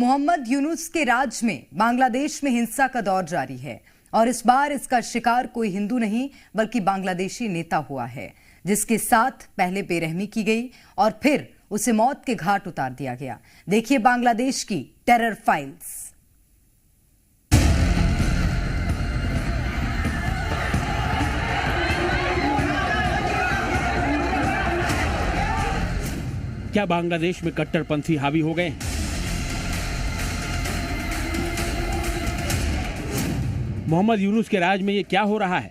मोहम्मद यूनुस के राज में बांग्लादेश में हिंसा का दौर जारी है और इस बार इसका शिकार कोई हिंदू नहीं बल्कि बांग्लादेशी नेता हुआ है, जिसके साथ पहले बेरहमी की गई और फिर उसे मौत के घाट उतार दिया गया। देखिए बांग्लादेश की टेरर फाइल्स। क्या बांग्लादेश में कट्टरपंथी हावी हो गए हैं? मोहम्मद यूनुस के राज में ये क्या हो रहा है?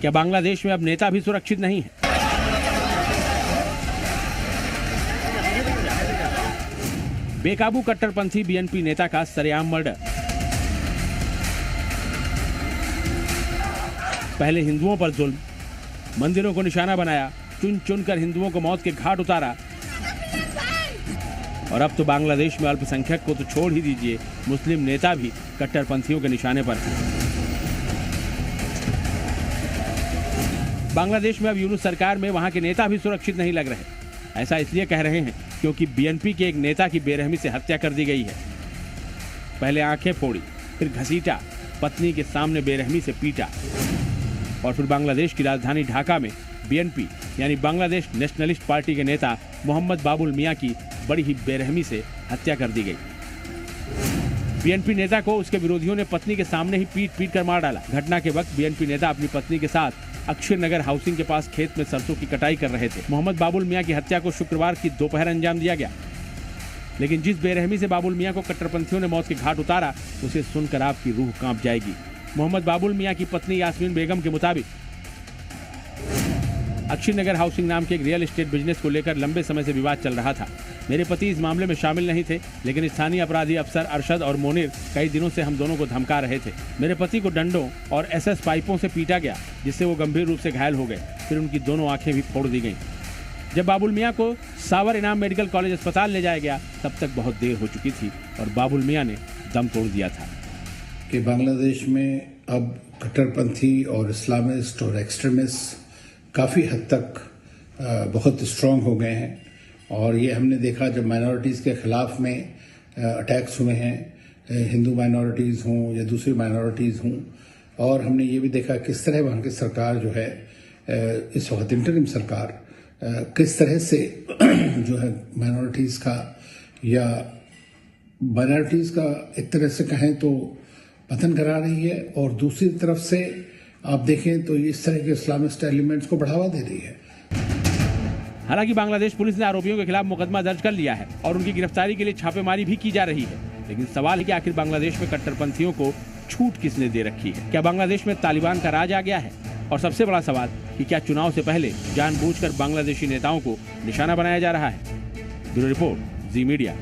क्या बांग्लादेश में अब नेता भी सुरक्षित नहीं है? बेकाबू कट्टरपंथी बीएनपी नेता का सरेआम मर्डर। पहले हिंदुओं पर जुल्म, मंदिरों को निशाना बनाया, चुन चुनकर हिंदुओं को मौत के घाट उतारा और अब तो बांग्लादेश में अल्पसंख्यक को तो छोड़ ही दीजिए, मुस्लिम नेता भी कट्टरपंथियों के निशाने पर हैं। बांग्लादेश में अब यूनुस सरकार में वहां के नेता भी सुरक्षित नहीं लग रहे। ऐसा इसलिए कह रहे हैं क्योंकि बीएनपी के एक नेता की बेरहमी से हत्या कर दी गई है। पहले आंखें फोड़ी, फिर घसीटा, पत्नी के सामने बेरहमी से पीटा और फिर बांग्लादेश की राजधानी ढाका में बीएनपी यानी बांग्लादेश नेशनलिस्ट पार्टी के नेता मोहम्मद बाबुल मियां की बड़ी ही बेरहमी से हत्या कर दी गई। बीएनपी नेता को उसके विरोधियों ने पत्नी के सामने ही पीट कर मार डाला। घटना के वक्त बीएनपी नेता अपनी पत्नी के साथ अक्षर नगर हाउसिंग के पास खेत में सरसों की कटाई कर रहे थे। मोहम्मद बाबुल मियां की हत्या को शुक्रवार की दोपहर अंजाम दिया गया, लेकिन जिस बेरहमी से बाबुल मियां को कट्टरपंथियों ने मौत के घाट उतारा, उसे सुनकर आपकी रूह कांप जाएगी। मोहम्मद बाबुल मियां की पत्नी यास्मीन बेगम के मुताबिक अक्षर नगर हाउसिंग नाम के एक रियल एस्टेट बिजनेस को लेकर लंबे समय से विवाद चल रहा था। मेरे पति इस मामले में शामिल नहीं थे, लेकिन स्थानीय अपराधी अफसर अरशद और मोनिर कई दिनों से हम दोनों को धमका रहे थे। मेरे पति को डंडों और एसएस पाइपों से पीटा गया, जिससे वो गंभीर रूप से घायल हो गए। फिर उनकी दोनों आंखें भी फोड़ दी गईं। जब बाबुल मियां को सावर इनाम मेडिकल कॉलेज अस्पताल ले जाया गया, तब तक बहुत देर हो चुकी थी और बाबुल मियां ने दम तोड़ दिया था कि बांग्लादेश में अब कट्टरपंथी और इस्लामिस्ट और एक्सट्रीमिस्ट काफ़ी हद तक बहुत स्ट्रांग हो गए हैं और ये हमने देखा जब माइनॉरिटीज़ के ख़िलाफ़ में अटैक्स हुए हैं, हिंदू माइनॉरिटीज़ हों या दूसरी माइनॉरिटीज़ हों, और हमने ये भी देखा किस तरह वहाँ की सरकार जो है इस वक्त इंटरिम सरकार किस तरह से जो है माइनॉरिटीज़ का एक तरह से कहें तो पतन करा रही है और दूसरी तरफ से आप देखें तो इस तरह के इस्लामिस्ट एलिमेंट्स को बढ़ावा दे रही है। हालांकि बांग्लादेश पुलिस ने आरोपियों के खिलाफ मुकदमा दर्ज कर लिया है और उनकी गिरफ्तारी के लिए छापेमारी भी की जा रही है, लेकिन सवाल है कि आखिर बांग्लादेश में कट्टरपंथियों को छूट किसने दे रखी है? क्या बांग्लादेश में तालिबान का राज आ गया है? और सबसे बड़ा सवाल कि क्या चुनाव से पहले जानबूझकर बांग्लादेशी नेताओं को निशाना बनाया जा रहा है? ब्यूरो रिपोर्ट, जी मीडिया।